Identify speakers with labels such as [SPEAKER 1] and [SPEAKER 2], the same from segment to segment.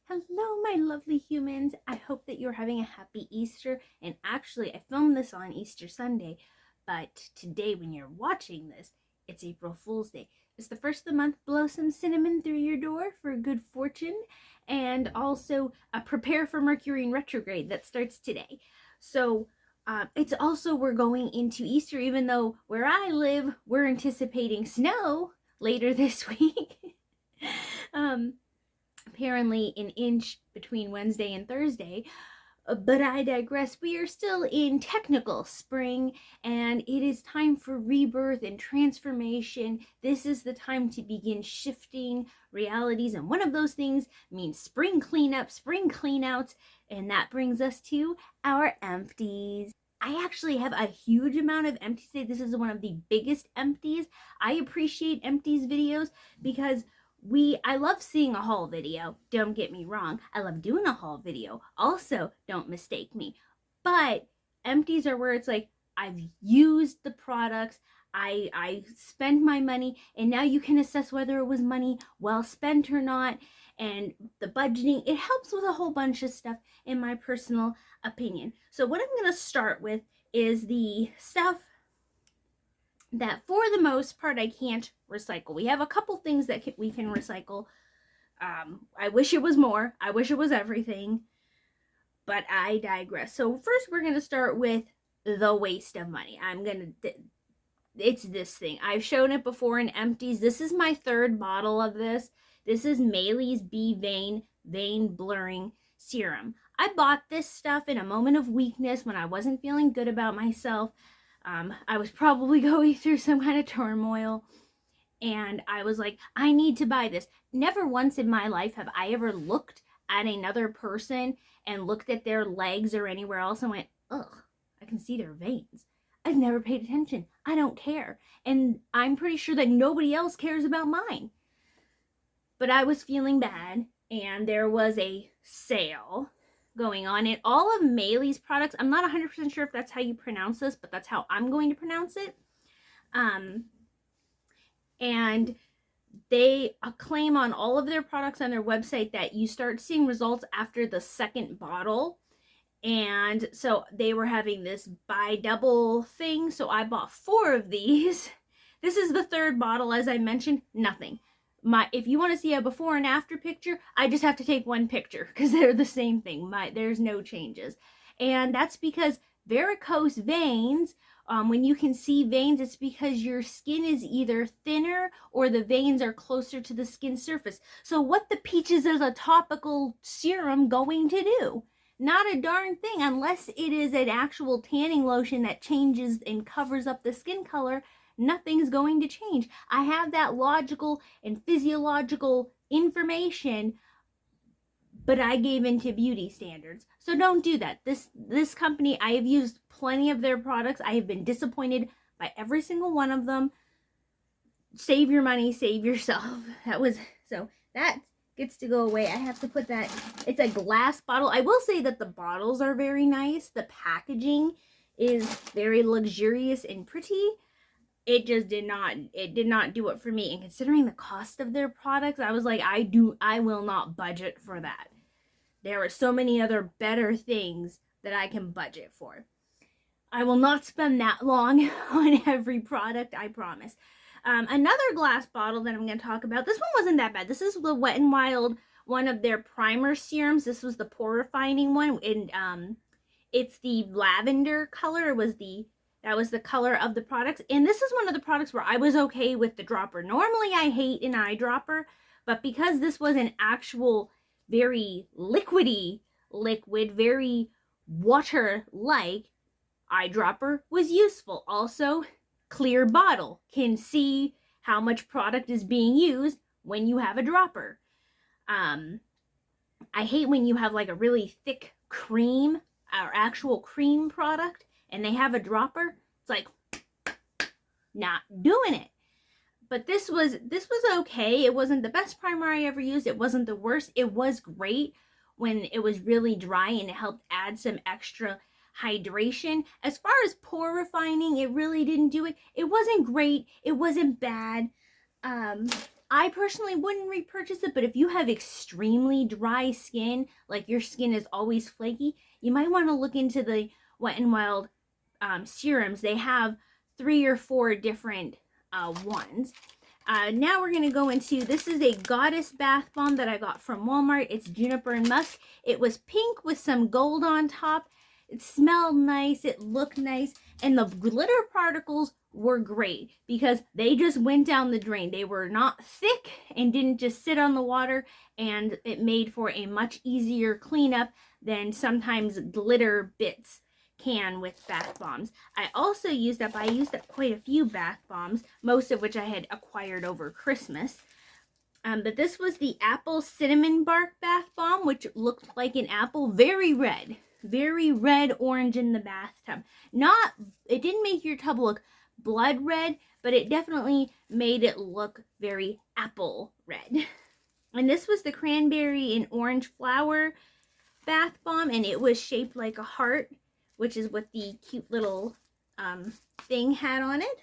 [SPEAKER 1] Hello, my lovely humans. I hope that you're having a happy Easter. And actually, I filmed this on Easter Sunday, but today, when you're watching this, it's April Fool's Day. It's the first of the month. Blow some cinnamon through your door for good fortune, and also prepare for Mercury in retrograde that starts today. So, it's also, we're going into Easter, even though where I live, we're anticipating snow later this week. Apparently an inch between Wednesday and Thursday. But I digress. We are still in technical spring, and it is time for rebirth and transformation. This is the time to begin shifting realities, and one of those things means spring cleanup, spring cleanouts, and that brings us to our empties. I actually have a huge amount of empties today. This is one of the biggest empties. I appreciate empties videos because I love seeing a haul video, don't get me wrong. I love doing a haul video, also, don't mistake me. But empties are where it's like, I've used the products, I spent my money, and now you can assess whether it was money well spent or not, and the budgeting. It helps with a whole bunch of stuff, in my personal opinion. So what I'm going to start with is the stuff that for the most part I can't recycle. We have a couple things that we can recycle. I wish it was more. I wish it was everything. But I digress. So first we're going to start with the waste of money. It's this thing. I've shown it before in empties. This is my third bottle of this. This is Maylee's Vein Blurring Serum. I bought this stuff in a moment of weakness when I wasn't feeling good about myself. I was probably going through some kind of turmoil, and I was like, I need to buy this. Never once in my life have I ever looked at another person and looked at their legs or anywhere else and went, ugh, I can see their veins. I've never paid attention. I don't care. And I'm pretty sure that nobody else cares about mine. But I was feeling bad, and there was a sale going on, and all of Maylee's products, I'm not 100% sure if that's how you pronounce this, but that's how I'm going to pronounce it. And they claim on all of their products on their website that you start seeing results after the second bottle. And so they were having this buy double thing, so I bought 4 of these. This is the third bottle, as I mentioned. Nothing. If you want to see a before and after picture, I just have to take one picture because they're the same thing. There's no changes. And that's because varicose veins, when you can see veins, it's because your skin is either thinner or the veins are closer to the skin surface. So what the peaches is a topical serum going to do? Not a darn thing, unless it is an actual tanning lotion that changes and covers up the skin color. Nothing's going to change. I have that logical and physiological information, but I gave into beauty standards. So don't do that. This company, I have used plenty of their products. I have been disappointed by every single one of them. Save your money, save yourself. So that gets to go away. I have to put that, it's a glass bottle. I will say that the bottles are very nice. The packaging is very luxurious and pretty. It just did not do it for me. And considering the cost of their products, I was like, I will not budget for that. There are so many other better things that I can budget for. I will not spend that long on every product, I promise. Another glass bottle that I'm going to talk about, this one wasn't that bad. This is the Wet n Wild, one of their primer serums. This was the pore refining one, and it's the lavender color. That was the color of the products. And this is one of the products where I was okay with the dropper. Normally I hate an eyedropper, but because this was an actual very liquidy liquid, very water-like, eyedropper was useful. Also, clear bottle, can see how much product is being used when you have a dropper. I hate when you have like a really thick cream or actual cream product and they have a dropper. It's like, not doing it. But this was okay. It wasn't the best primer I ever used. It wasn't the worst. It was great when it was really dry, and it helped add some extra hydration. As far as pore refining, it really didn't do it. It wasn't great. It wasn't bad. I personally wouldn't repurchase it, but if you have extremely dry skin, like your skin is always flaky, you might want to look into the Wet n Wild serums. They have 3 or 4 different ones. Now we're going to go into, this is a Goddess bath bomb that I got from Walmart. It's juniper and musk. It was pink with some gold on top. It smelled nice. It looked nice. And the glitter particles were great because they just went down the drain. They were not thick and didn't just sit on the water, and it made for a much easier cleanup than sometimes glitter bits can with bath bombs. I used up quite a few bath bombs, most of which I had acquired over Christmas. But this was the apple cinnamon bark bath bomb, which looked like an apple, very red orange in the bathtub. It didn't make your tub look blood red, but it definitely made it look very apple red. And this was the cranberry and orange flower bath bomb, and it was shaped like a heart, which is what the cute little thing had on it.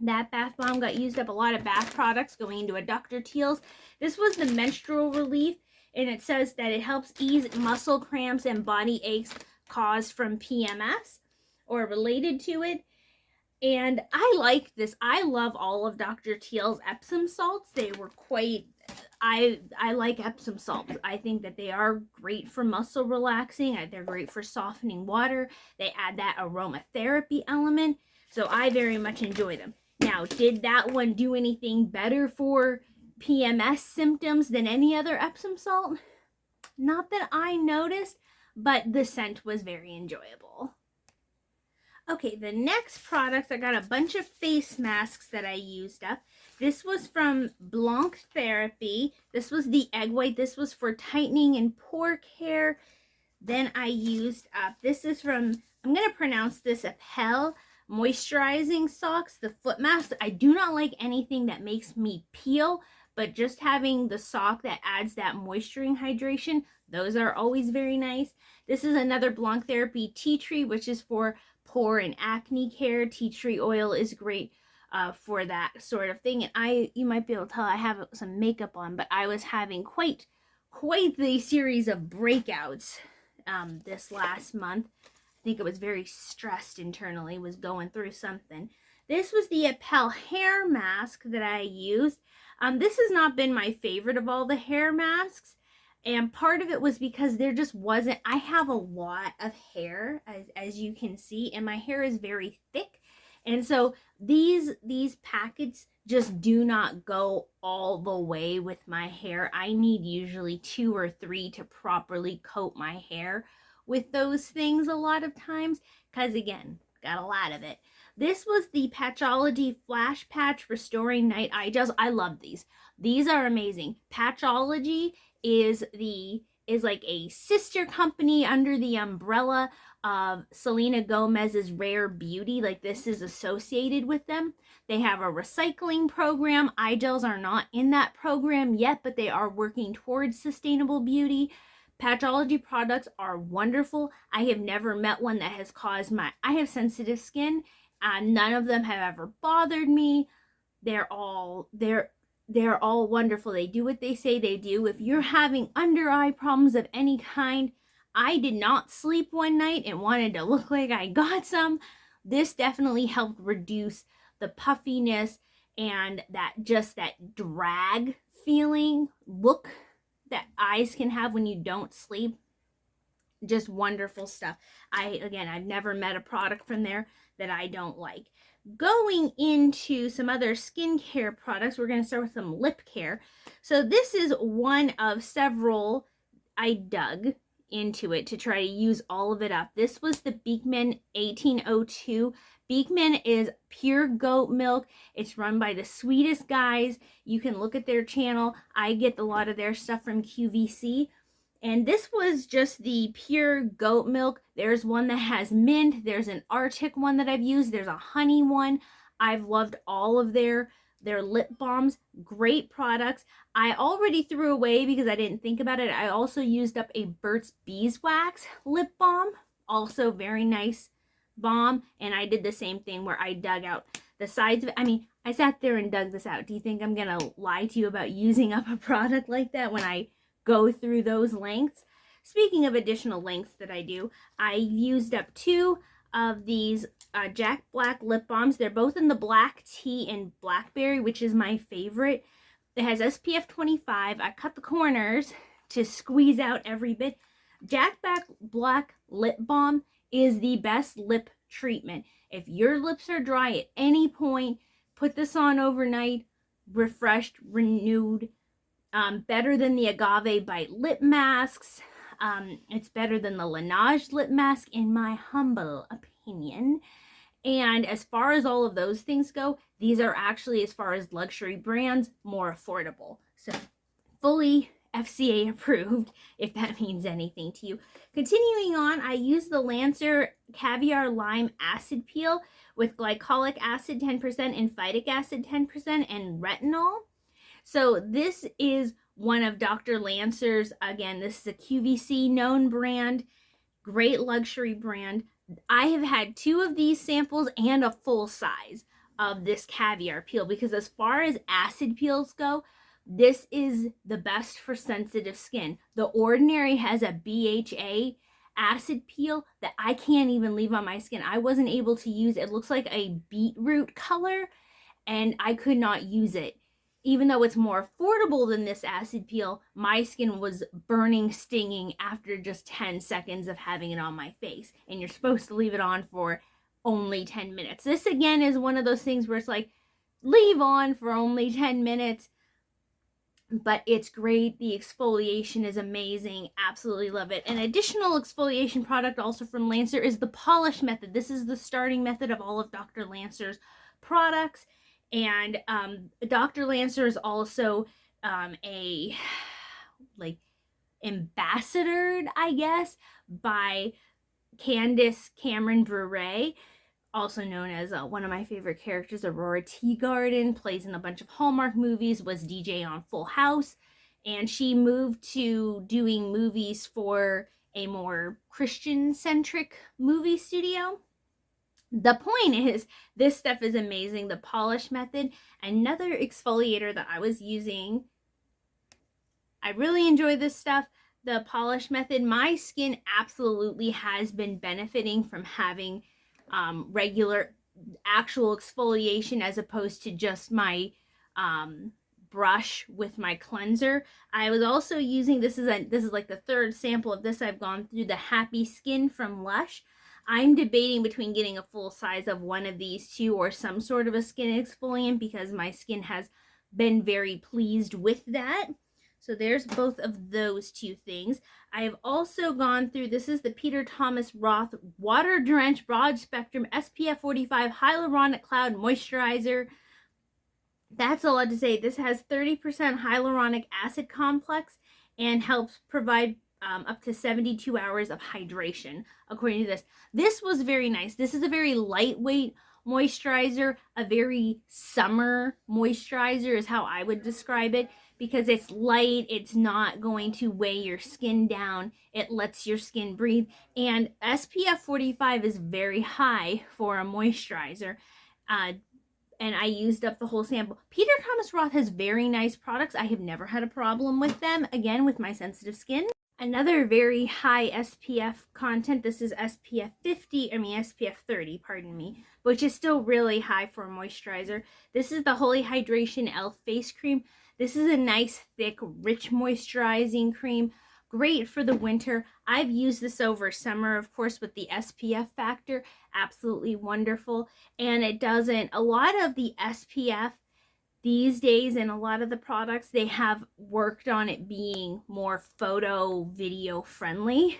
[SPEAKER 1] That bath bomb got used up. A lot of bath products going into a Dr. Teal's. This was the menstrual relief, and it says that it helps ease muscle cramps and body aches caused from PMS or related to it. And I like this. I love all of Dr. Teal's Epsom salts. They were quite, I like Epsom salts. I think that they are great for muscle relaxing. They're great for softening water. They add that aromatherapy element. So I very much enjoy them. Now, did that one do anything better for PMS symptoms than any other Epsom salt? Not that I noticed, but the scent was very enjoyable. Okay, the next products, I got a bunch of face masks that I used up. This was from Blanc Therapy. This was the egg white. This was for tightening and pore care. Then I used up, this is from, I'm going to pronounce this Appel moisturizing socks, the foot mask. I do not like anything that makes me peel, but just having the sock that adds that moisturizing hydration, those are always very nice. This is another Blanc Therapy tea tree, which is for pore and acne care. Tea tree oil is great for that sort of thing. And you might be able to tell I have some makeup on, but I was having quite the series of breakouts this last month. I think it was very stressed internally, was going through something. This was the Appel hair mask that I used. This has not been my favorite of all the hair masks. And part of it was because there just wasn't, I have a lot of hair, as you can see, and my hair is very thick. And so these packets just do not go all the way with my hair. I need usually 2 or 3 to properly coat my hair with those things a lot of times, because again, got a lot of it. This was the Patchology Flash Patch Restoring Night Eye Gels. I love these. These are amazing. Patchology is like a sister company under the umbrella of Selena Gomez's Rare Beauty. Like, this is associated with them. They have a recycling program. Eye gels are not in that program yet, but they are working towards sustainable beauty. Patchology products are wonderful. I have never met one that has caused I have sensitive skin. None of them have ever bothered me. They're all wonderful. They do what they say they do. If you're having under eye problems of any kind, I did not sleep one night and wanted to look like I got some. This definitely helped reduce the puffiness and that drag feeling look that eyes can have when you don't sleep. Just wonderful stuff. I've never met a product from there that I don't like. Going into some other skincare products, we're going to start with some lip care. So this is one of several I dug into it to try to use all of it up. This was the Beekman 1802. Beekman is pure goat milk. It's run by the sweetest guys. You can look at their channel. I get a lot of their stuff from QVC. And this was just the pure goat milk. There's one that has mint. There's an Arctic one that I've used. There's a honey one. I've loved all of their lip balms. Great products. I already threw away because I didn't think about it. I also used up a Burt's Beeswax lip balm. Also very nice balm, and I did the same thing where I dug out the sides of it. I mean, I sat there and dug this out. Do you think I'm gonna lie to you about using up a product like that when I go through those lengths? Speaking of additional lengths that I do, I used up 2 of these Jack Black lip balms. They're both in the black tea and blackberry, which is my favorite. It has SPF 25. I cut the corners to squeeze out every bit. Jack Black lip balm is the best lip treatment. If your lips are dry at any point, put this on overnight, refreshed, renewed. Better than the Agave Bite lip masks. It's better than the Laneige lip mask, in my humble opinion. And as far as all of those things go, these are actually, as far as luxury brands, more affordable. So fully FCA approved, if that means anything to you. Continuing on, I use the Lancer Caviar Lime Acid Peel with glycolic acid 10% and phytic acid 10% and retinol. So this is one of Dr. Lancer's, again, this is a QVC known brand, great luxury brand. I have had 2 of these samples and a full size of this caviar peel, because as far as acid peels go, this is the best for sensitive skin. The Ordinary has a BHA acid peel that I can't even leave on my skin. I wasn't able to use it. It looks like a beetroot color, and I could not use it. Even though it's more affordable than this acid peel, my skin was burning, stinging after just 10 seconds of having it on my face. And you're supposed to leave it on for only 10 minutes. This, again, is one of those things where it's like, leave on for only 10 minutes. But it's great. The exfoliation is amazing. Absolutely love it. An additional exfoliation product also from Lancer is the polish method. This is the starting method of all of Dr. Lancer's products. And Dr. Lancer is also a ambassadored, I guess, by Candace Cameron Bure, also known as one of my favorite characters, Aurora Teagarden, plays in a bunch of Hallmark movies, was DJ on Full House, and she moved to doing movies for a more Christian-centric movie studio. The point is, this stuff is amazing. The polish method, another exfoliator that I was using. I really enjoy this stuff. The polish method, my skin absolutely has been benefiting from having regular actual exfoliation as opposed to just my brush with my cleanser. I was also using, this is like the 3rd sample of this I've gone through, the Happy Skin from Lush. I'm debating between getting a full size of one of these 2 or some sort of a skin exfoliant, because my skin has been very pleased with that. So there's both of those 2 things. I have also gone through, this is the Peter Thomas Roth Water Drenched Broad Spectrum SPF 45 Hyaluronic Cloud Moisturizer. That's a lot to say. This has 30% hyaluronic acid complex and helps provide up to 72 hours of hydration, according to this. This was very nice. This is a very lightweight moisturizer, a very summer moisturizer is how I would describe it, because it's light, it's not going to weigh your skin down, it lets your skin breathe, and SPF 45 is very high for a moisturizer. And I used up the whole sample. Peter Thomas Roth has very nice products. I have never had a problem with them, again, with my sensitive skin. Another very high SPF content, this is SPF 30, pardon me, which is still really high for a moisturizer. This is the Holy Hydration e.l.f. Face Cream. This is a nice, thick, rich moisturizing cream. Great for the winter. I've used this over summer, of course, with the SPF factor. Absolutely wonderful. And it doesn't, a lot of the SPF these days and a lot of the products, they have worked on it being more photo, video friendly.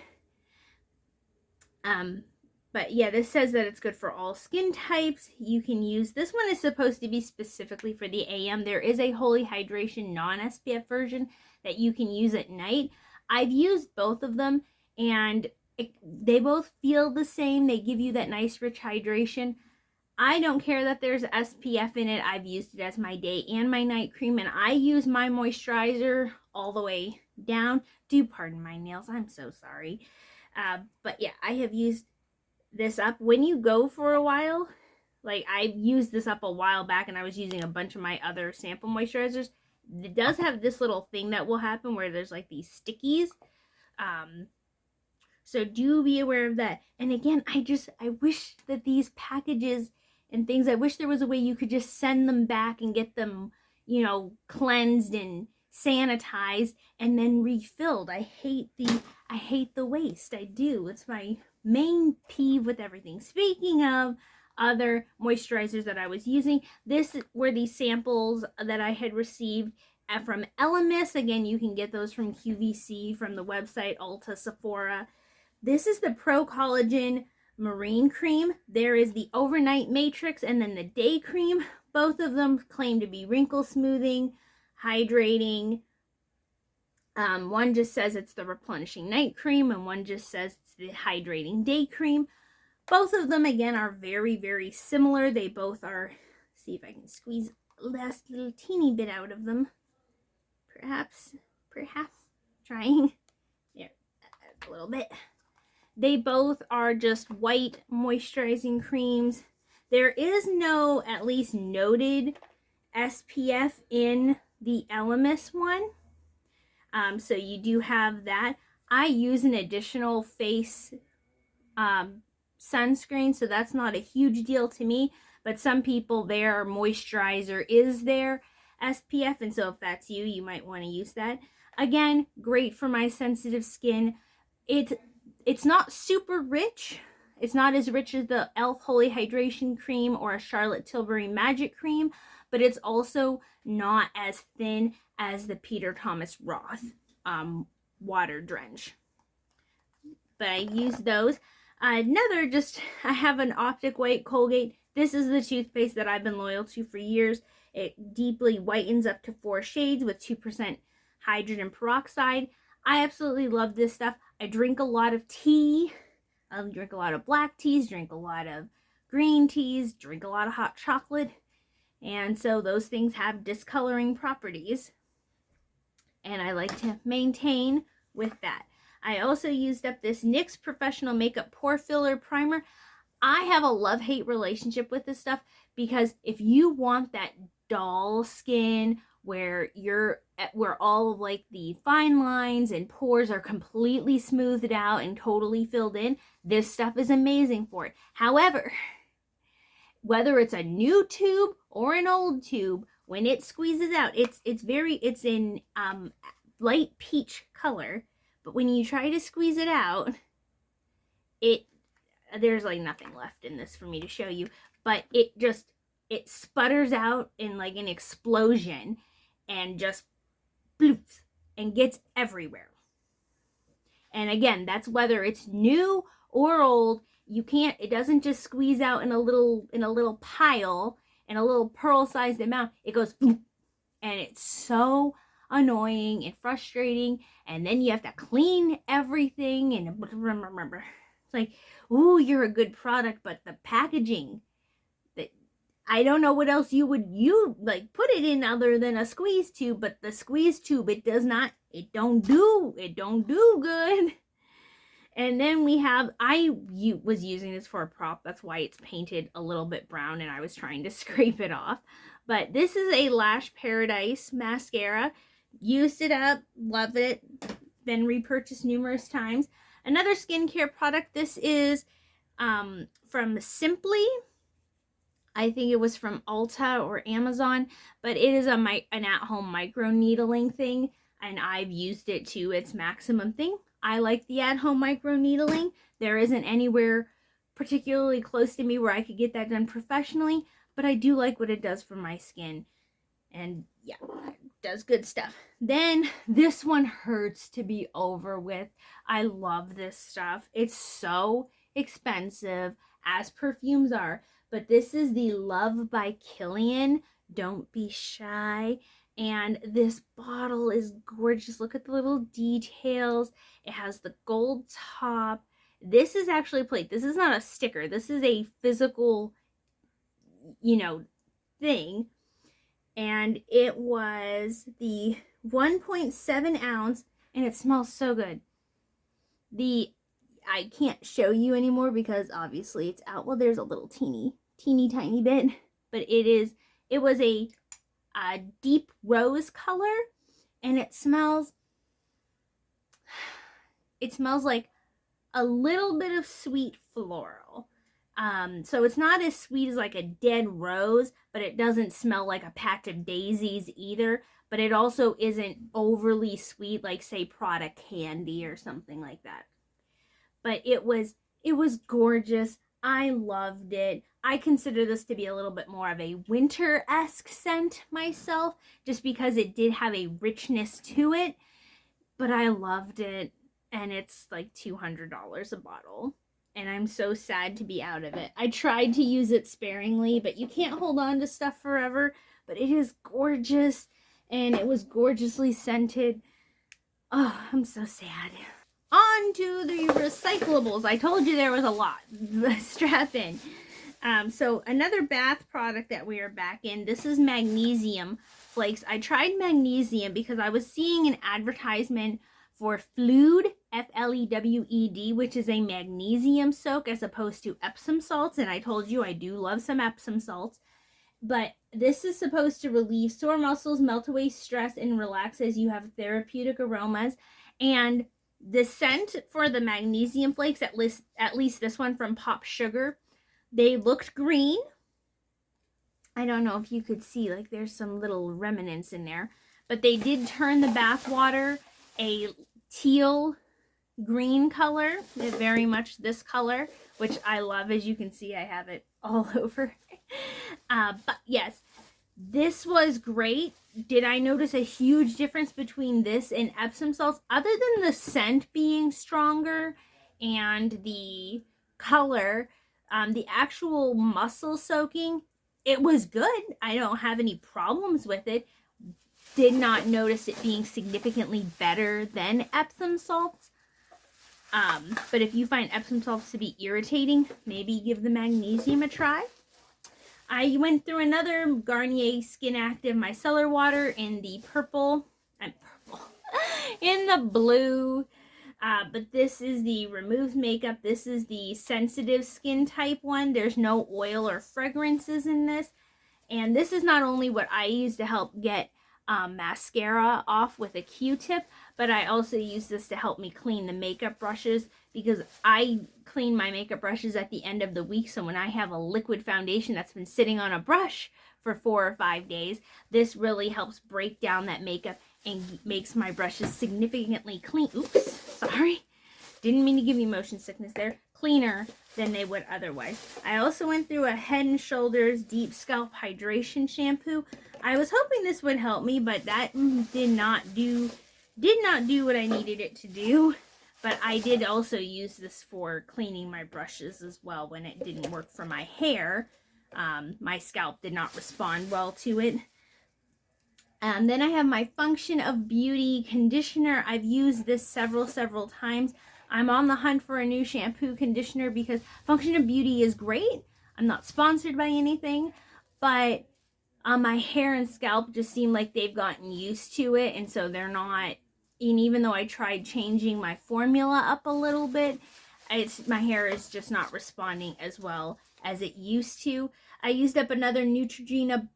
[SPEAKER 1] But yeah, this says that it's good for all skin types. You can use, this one is supposed to be specifically for the AM. There is a Holy Hydration non-SPF version that you can use at night. I've used both of them, and they both feel the same. They give you that nice rich hydration. I don't care that there's SPF in it. I've used it as my day and my night cream, and I use my moisturizer all the way down. Do pardon my nails, I'm so sorry. But yeah, I have used this up when you go for a while. Like, I used this up a while back and I was using a bunch of my other sample moisturizers. It does have this little thing that will happen where there's like these stickies. So do be aware of that. And again, I wish that these packages and things, I wish there was a way you could just send them back and get them, cleansed and sanitized and then refilled. I hate the waste. I do. It's my main peeve with everything. Speaking of other moisturizers that I was using, this were the samples that I had received from Elemis. Again, you can get those from QVC, from the website Ulta, Sephora. This is the Pro Collagen Marine Cream. There is the Overnight Matrix and then the Day Cream. Both of them claim to be wrinkle smoothing, hydrating. One just says it's the replenishing night cream and one just says it's the hydrating day cream. Both of them, again, are very, very similar. They both are, see if I can squeeze last little teeny bit out of them. Perhaps, trying. There, a little bit. They both are just white moisturizing creams. There is no, at least noted, SPF in the Elemis one. So you do have that. I use an additional face sunscreen, so that's not a huge deal to me. But some people, their moisturizer is their SPF, and so if that's you, you might want to use that. Again, great for my sensitive skin. It's not super rich. It's not as rich as the e.l.f. Holy Hydration Cream or a Charlotte Tilbury Magic Cream, but it's also not as thin as the Peter Thomas Roth Water Drench. But I use those. I have an Optic White Colgate. This is the toothpaste that I've been loyal to for years. It deeply whitens up to 4 shades with 2% hydrogen peroxide. I absolutely love this stuff. I drink a lot of tea. I drink a lot of black teas, drink a lot of green teas, drink a lot of hot chocolate. And so those things have discoloring properties. And I like to maintain with that. I also used up this NYX Professional Makeup Pore Filler Primer. I have a love-hate relationship with this stuff because if you want that doll skin where all of like the fine lines and pores are completely smoothed out and totally filled in, this stuff is amazing for it. However, whether it's a new tube or an old tube, when it squeezes out, it's in light peach color, but when you try to squeeze it out, there's like nothing left in this for me to show you, but it sputters out in like an explosion and just bloofs and gets everywhere. And again, that's whether it's new or old. It doesn't just squeeze out in a little pile, in a little pearl-sized amount. It goes boom, and it's so annoying and frustrating. And then you have to clean everything, and it's like, ooh, you're a good product, but the packaging, I don't know what else you like put it in other than a squeeze tube, but the squeeze tube, it don't do good. And then I was using this for a prop. That's why it's painted a little bit brown and I was trying to scrape it off. But this is a Lash Paradise mascara. Used it up, love it. Been repurchased numerous times. Another skincare product. This is from Simply. I think it was from Ulta or Amazon, but it is an at-home micro needling thing, and I've used it to its maximum thing. I like the at-home micro needling. There isn't anywhere particularly close to me where I could get that done professionally, but I do like what it does for my skin. And yeah, it does good stuff. Then this one hurts to be over with. I love this stuff. It's so expensive, as perfumes are, but this is the Love by Kilian. Don't Be Shy. And this bottle is gorgeous. Look at the little details. It has the gold top. This is actually a plate. This is not a sticker. This is a physical, thing. And it was the 1.7 ounce, and it smells so good. I can't show you anymore because obviously it's out. Well, there's a little teeny tiny bit, but it was a deep rose color, and it smells like a little bit of sweet floral. So it's not as sweet as like a dead rose, but it doesn't smell like a patch of daisies either. But it also isn't overly sweet, like say Prada candy or something like that. But it was gorgeous. I loved it. I consider this to be a little bit more of a winter-esque scent myself, just because it did have a richness to it. But I loved it, and it's like $200 a bottle. And I'm so sad to be out of it. I tried to use it sparingly, but you can't hold on to stuff forever. But it is gorgeous, and it was gorgeously scented. Oh, I'm so sad. On to the recyclables. I told you there was a lot. Strap in. So another bath product that we are back in. This is magnesium flakes. I tried magnesium because I was seeing an advertisement for Flewed, Flewed, which is a magnesium soak as opposed to Epsom salts. And I told you I do love some Epsom salts. But this is supposed to relieve sore muscles, melt away stress, and relax as you have therapeutic aromas. And the scent for the magnesium flakes, at least this one from Pop Sugar, they looked green. I don't know if you could see, like there's some little remnants in there. But they did turn the bath water a teal green color, very much this color, which I love. As you can see, I have it all over. But yes, this was great. Did I notice a huge difference between this and Epsom salts? Other than the scent being stronger and the color, the actual muscle soaking, it was good. I don't have any problems with it. Did not notice it being significantly better than Epsom salts. But if you find Epsom salts to be irritating, maybe give the magnesium a try. I went through another Garnier Skin Active micellar water in the in the blue. But this is the removes makeup. This is the sensitive skin type one. There's no oil or fragrances in this. And this is not only what I use to help get mascara off with a Q-tip, but I also use this to help me clean the makeup brushes, because I clean my makeup brushes at the end of the week. So when I have a liquid foundation that's been sitting on a brush for 4 or 5 days, this really helps break down that makeup and makes my brushes significantly clean. Oops, sorry. Didn't mean to give you motion sickness there. Cleaner than they would otherwise. I also went through a Head & Shoulders Deep Scalp Hydration Shampoo. I was hoping this would help me, but that did not do what I needed it to do. But I did also use this for cleaning my brushes as well when it didn't work for my hair. My scalp did not respond well to it. Then I have my Function of Beauty conditioner. I've used this several times. I'm on the hunt for a new shampoo conditioner because Function of Beauty is great. I'm not sponsored by anything, but my hair and scalp just seem like they've gotten used to it, and so they're not. And even though I tried changing my formula up a little bit, my hair is just not responding as well as it used to. I used up another Neutrogena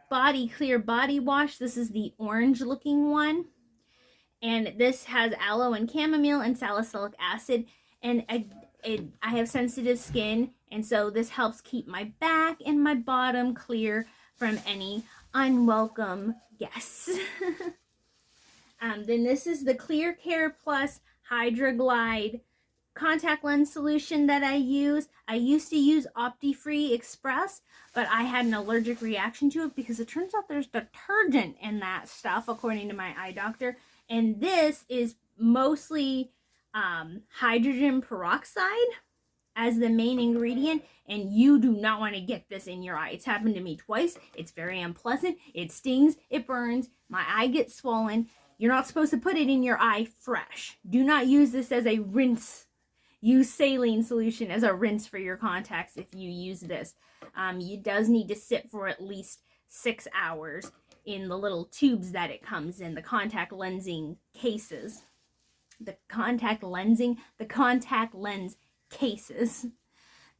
[SPEAKER 1] Body Clear Body Wash. This is the orange looking one. And this has aloe and chamomile and salicylic acid. And I have sensitive skin, and so this helps keep my back and my bottom clear from any unwelcome guests. Then this is the Clear Care Plus Hydra Glide contact lens solution that I use. I used to use Opti-Free Express, but I had an allergic reaction to it because it turns out there's detergent in that stuff, according to my eye doctor. And this is mostly hydrogen peroxide as the main ingredient, and you do not want to get this in your eye. It's happened to me twice. It's very unpleasant. It stings. It burns. My eye gets swollen. You're not supposed to put it in your eye fresh. Do not use this as a rinse. Use saline solution as a rinse for your contacts if you use this. It does need to sit for at least 6 hours in the little tubes that it comes in, the contact lensing cases. the contact lensing, the contact lens cases.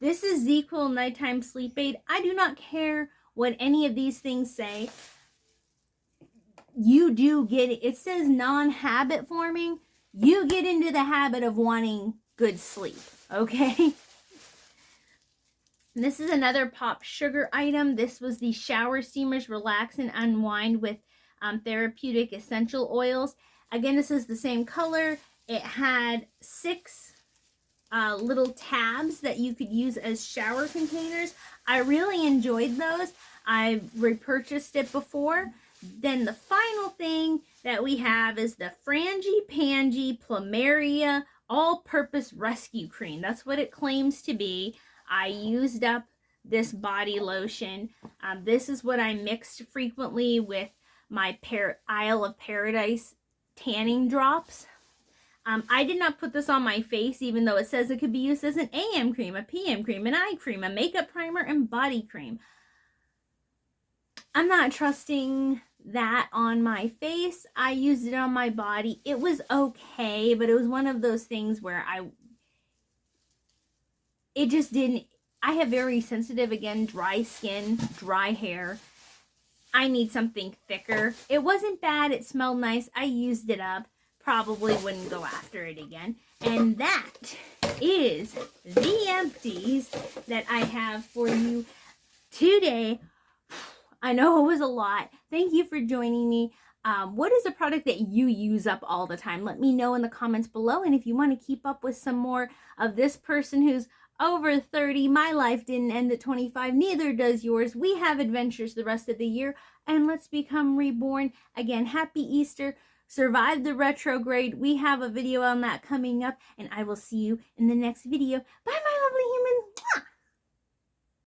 [SPEAKER 1] This is ZzzQuil Nighttime Sleep Aid. I do not care what any of these things say. You do get it. It says non-habit forming. You get into the habit of wanting good sleep, okay? And this is another Pop Sugar item. This was the Shower Steamers Relax and Unwind with Therapeutic Essential Oils. Again, this is the same color. It had 6 little tabs that you could use as shower containers. I really enjoyed those. I've repurchased it before. Then the final thing that we have is the Frangipani Plumeria All-Purpose Rescue Cream. That's what it claims to be. I used up this body lotion. This is what I mixed frequently with my Isle of Paradise tanning drops. I did not put this on my face, even though it says it could be used as an AM cream, a PM cream, an eye cream, a makeup primer, and body cream. I'm not trusting that on my face. I used it on my body. It was okay, but it was one of those things where it just didn't. I have very sensitive, again, dry skin, dry hair. I need something thicker. It wasn't bad. It smelled nice. I used it up. Probably wouldn't go after it again. And that is the empties that I have for you today. I know it was a lot. Thank you for joining me. What is a product that you use up all the time? Let me know in the comments below. And if you want to keep up with some more of this person who's over 30, my life didn't end at 25, neither does yours. We have adventures the rest of the year, and let's become reborn. Again, happy Easter. Survive the retrograde. We have a video on that coming up, and I will see you in the next video. Bye, my lovely humans.